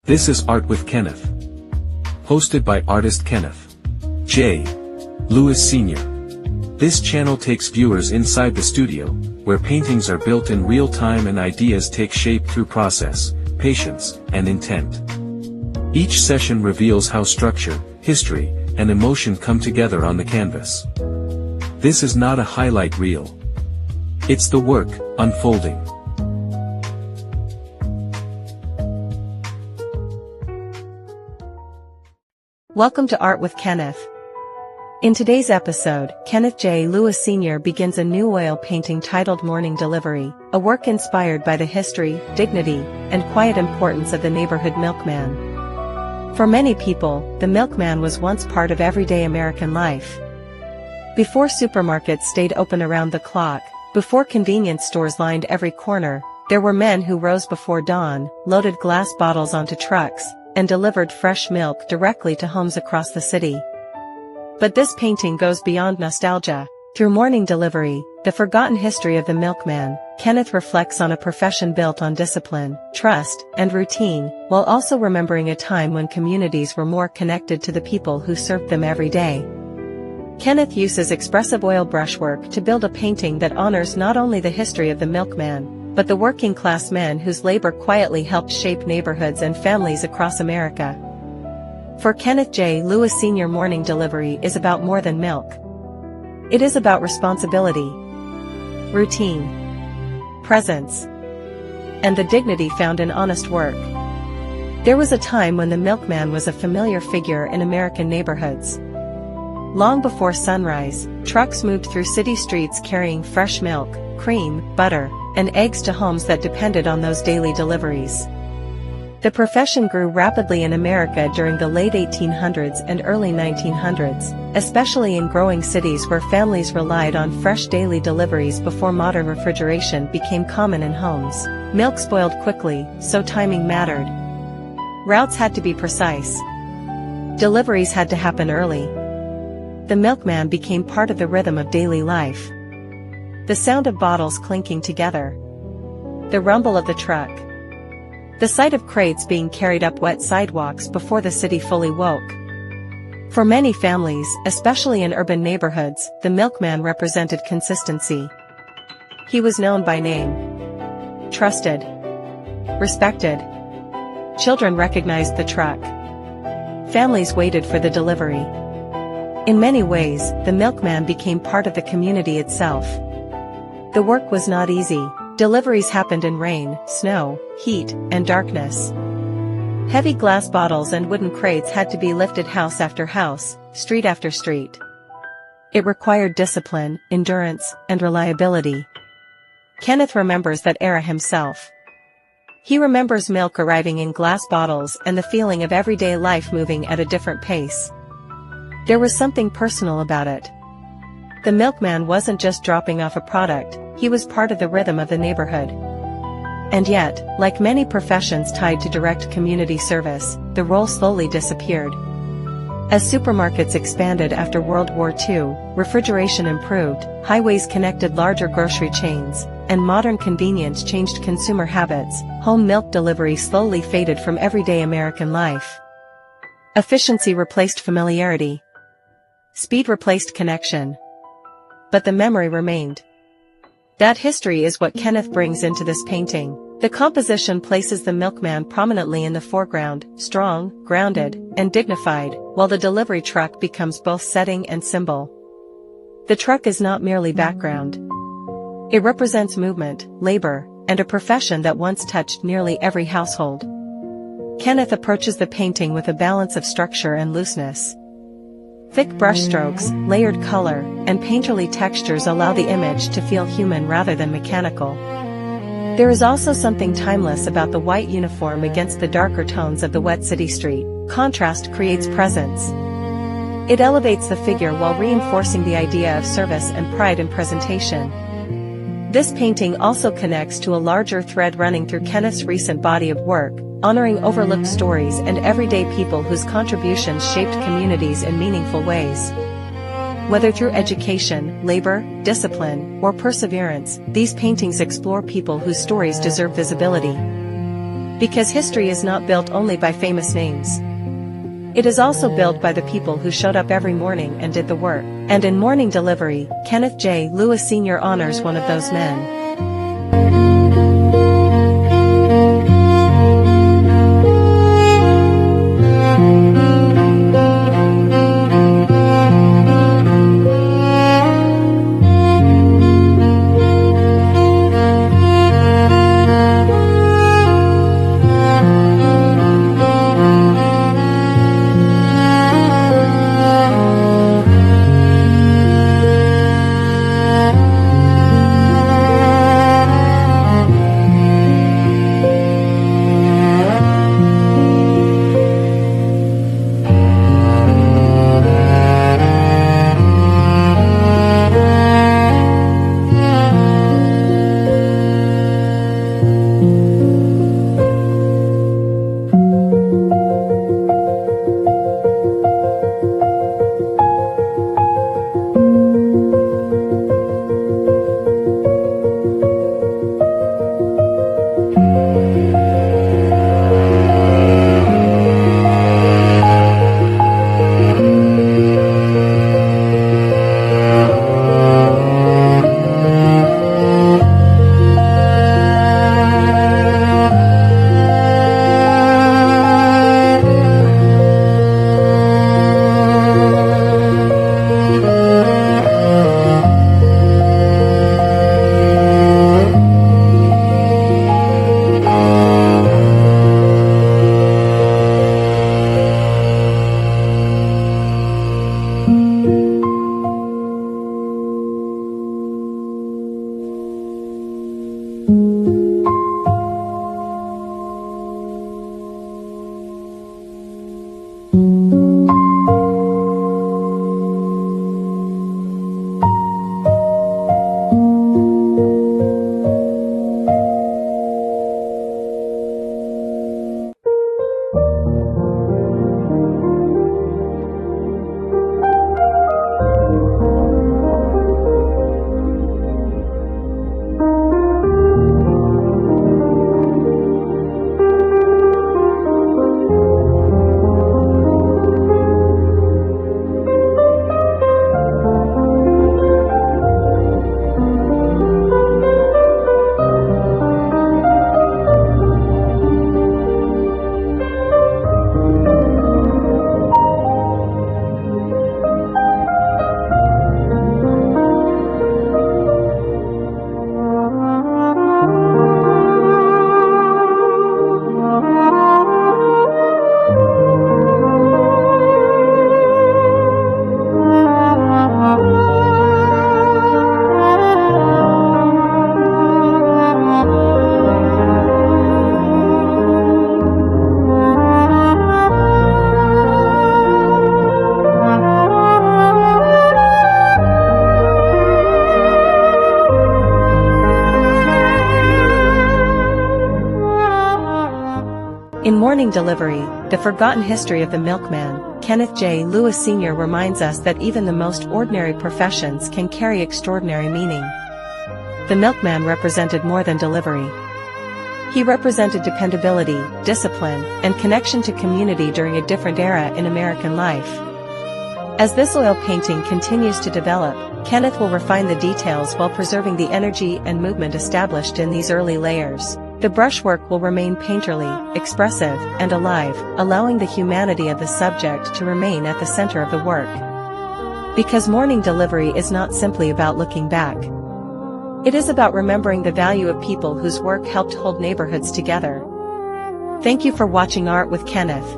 This is Art with Kenneth. Hosted by artist Kenneth J. Lewis Sr. This channel takes viewers inside the studio, where paintings are built in real time and ideas take shape through process, patience, and intent. Each session reveals how structure, history, and emotion come together on the canvas. This is not a highlight reel. It's the work, unfolding. Welcome to Art with Kenneth. In today's episode, Kenneth J. Lewis Sr. begins a new oil painting titled Morning Delivery, a work inspired by the history, dignity, and quiet importance of the neighborhood milkman. For many people, the milkman was once part of everyday American life. Before supermarkets stayed open around the clock, before convenience stores lined every corner, there were men who rose before dawn, loaded glass bottles onto trucks, and delivered fresh milk directly to homes across the city. But this painting goes beyond nostalgia. Through Morning Delivery, the forgotten history of the milkman, Kenneth reflects on a profession built on discipline, trust, and routine, while also remembering a time when communities were more connected to the people who served them every day. Kenneth uses expressive oil brushwork to build a painting that honors not only the history of the milkman, but the working-class men whose labor quietly helped shape neighborhoods and families across America. For Kenneth J. Lewis Sr., Morning Delivery is about more than milk. It is about responsibility, routine, presence, and the dignity found in honest work. There was a time when the milkman was a familiar figure in American neighborhoods. Long before sunrise, trucks moved through city streets carrying fresh milk, cream, butter, and eggs to homes that depended on those daily deliveries. The profession grew rapidly in America during the late 1800s and early 1900s, especially in growing cities where families relied on fresh daily deliveries before modern refrigeration became common in homes. Milk spoiled quickly, so timing mattered. Routes had to be precise. Deliveries had to happen early. The milkman became part of the rhythm of daily life. The sound of bottles clinking together. The rumble of the truck. The sight of crates being carried up wet sidewalks before the city fully woke. For many families, especially in urban neighborhoods, the milkman represented consistency. He was known by name. Trusted. Respected. Children recognized the truck. Families waited for the delivery. In many ways, the milkman became part of the community itself. The work was not easy. Deliveries happened in rain, snow, heat, and darkness. Heavy glass bottles and wooden crates had to be lifted house after house, street after street. It required discipline, endurance, and reliability. Kenneth remembers that era himself. He remembers milk arriving in glass bottles and the feeling of everyday life moving at a different pace. There was something personal about it. The milkman wasn't just dropping off a product, he was part of the rhythm of the neighborhood. And yet, like many professions tied to direct community service, the role slowly disappeared. As supermarkets expanded after World War II, refrigeration improved, highways connected larger grocery chains, and modern convenience changed consumer habits, home milk delivery slowly faded from everyday American life. Efficiency replaced familiarity. Speed replaced connection. But the memory remained. That history is what Kenneth brings into this painting. The composition places the milkman prominently in the foreground, strong, grounded, and dignified, while the delivery truck becomes both setting and symbol. The truck is not merely background. It represents movement, labor, and a profession that once touched nearly every household. Kenneth approaches the painting with a balance of structure and looseness. Thick brushstrokes, layered color, and painterly textures allow the image to feel human rather than mechanical. There is also something timeless about the white uniform against the darker tones of the wet city street. Contrast creates presence. It elevates the figure while reinforcing the idea of service and pride in presentation. This painting also connects to a larger thread running through Kenneth's recent body of work, honoring overlooked stories and everyday people whose contributions shaped communities in meaningful ways. Whether through education, labor, discipline, or perseverance, these paintings explore people whose stories deserve visibility. Because history is not built only by famous names. It is also built by the people who showed up every morning and did the work. And in Morning Delivery, Kenneth J. Lewis Sr. honors one of those men. In Morning Delivery, The Forgotten History of the Milkman, Kenneth J. Lewis Sr. reminds us that even the most ordinary professions can carry extraordinary meaning. The milkman represented more than delivery. He represented dependability, discipline, and connection to community during a different era in American life. As this oil painting continues to develop, Kenneth will refine the details while preserving the energy and movement established in these early layers. The brushwork will remain painterly, expressive, and alive, allowing the humanity of the subject to remain at the center of the work. Because Morning Delivery is not simply about looking back. It is about remembering the value of people whose work helped hold neighborhoods together. Thank you for watching Art with Kenneth.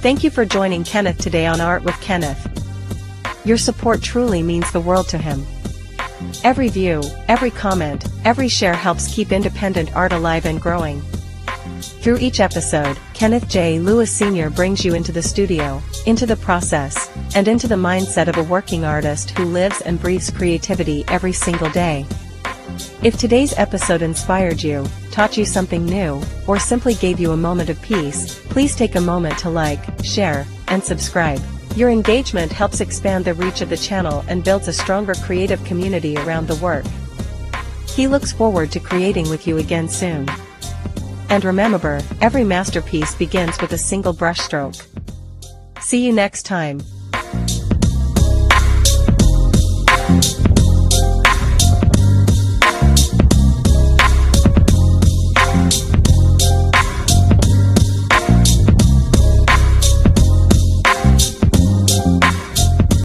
Thank you for joining Kenneth today on Art with Kenneth. Your support truly means the world to him. Every view, every comment, every share helps keep independent art alive and growing. Through each episode, Kenneth J. Lewis Sr. brings you into the studio, into the process, and into the mindset of a working artist who lives and breathes creativity every single day. If today's episode inspired you, taught you something new, or simply gave you a moment of peace, please take a moment to like, share, and subscribe. Your engagement helps expand the reach of the channel and builds a stronger creative community around the work. He looks forward to creating with you again soon. And remember, every masterpiece begins with a single brushstroke. See you next time.